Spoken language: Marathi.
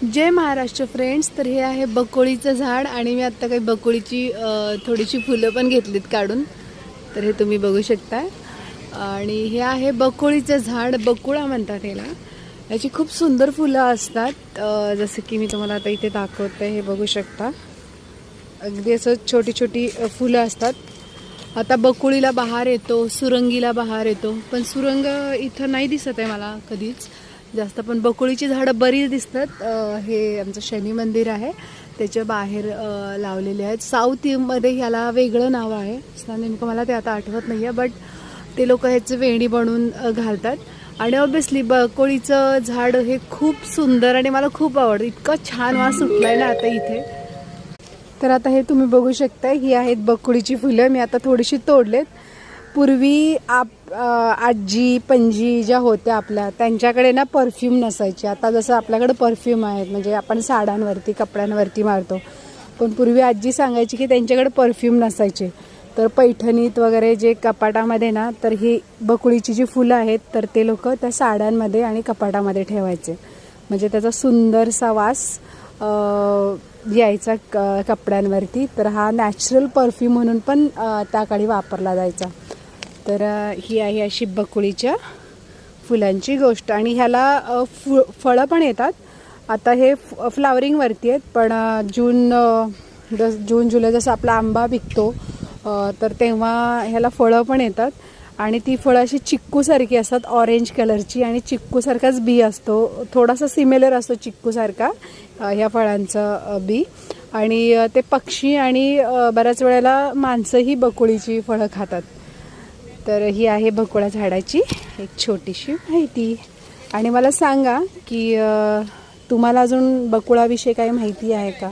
जय महाराष्ट्र फ्रेंड्स. तर हे आहे बकोळीचं झाड आणि मी आत्ता काही बकोळीची थोडीशी फुलं पण घेतलीत काढून. तर हे तुम्ही बघू शकता. आणि हे आहे बकोळीचं झाड, बकुळा म्हणतात याला. याची खूप सुंदर फुलं असतात, जसं की मी तुम्हाला आता इथे दाखवते. हे बघू शकता, अगदी असं छोटी छोटी फुलं असतात. आता बकुळीला बहार येतो, सुरंगीला बहार येतो, पण सुरंग इथं नाही दिसत आहे मला कधीच जास्त. पण बकुळीची झाडं बरीच दिसतात. हे आमचं शनी मंदिर आहे त्याच्या बाहेर लावलेले आहेत. साऊथमध्ये ह्याला वेगळं नाव आहे, नेमकं मला ते आता आठवत नाही आहे, बट ते लोक ह्याचं वेणी बनवून घालतात. आणि ऑब्विसली बकोळीचं झाड हे खूप सुंदर आणि मला खूप आवडतं. इतकं छान वास सुटलाय ना आता इथे. तर आता हे तुम्ही बघू शकता, ही आहेत बकुळीची फुलं. मी आता थोडीशी तोडलेत. पूर्वी आजी पणजी ज्या होत्या आपल्या, त्यांच्याकडे ना परफ्यूम नसायचे. आता जसं आपल्याकडे परफ्यूम आहेत, म्हणजे आपण साड्यांवरती कपड्यांवरती मारतो, पण पूर्वी आजी सांगायची की त्यांच्याकडे परफ्यूम नसायचे. तर पैठणीत वगैरे जे कपाटामध्ये ना, तर ही बकुळीची जी फुलं आहेत तर ते लोक त्या साड्यांमध्ये आणि कपाटामध्ये ठेवायचे, म्हणजे त्याचा सुंदरसा वास यायचा कपड्यांवरती. तर हा नॅचरल परफ्यूम म्हणून पण त्या काळी वापरला जायचा. तर ही आहे अशी बकुळीच्या फुलांची गोष्ट. आणि ह्याला फळं पण येतात. आता हे फ्लावरिंगवरती आहेत, पण जून जुलै जसं आपला आंबा पिकतो तर तेव्हा ह्याला फळं पण येतात. आणि ती फळं अशी चिक्कूसारखी असतात, ऑरेंज कलरची, आणि चिक्कूसारखाच बी असतो, थोडासा सिमिलर असतो चिक्कूसारखा ह्या फळांचा बी. आणि ते पक्षी आणि बऱ्याच वेळेला माणसंही बकुळीची फळं खातात. तर ही आहे बकुळा झाडाची एक छोटीशी माहिती. आणि मला सांगा की तुम्हाला अजून बकुळाविषयी काही माहिती आहे का?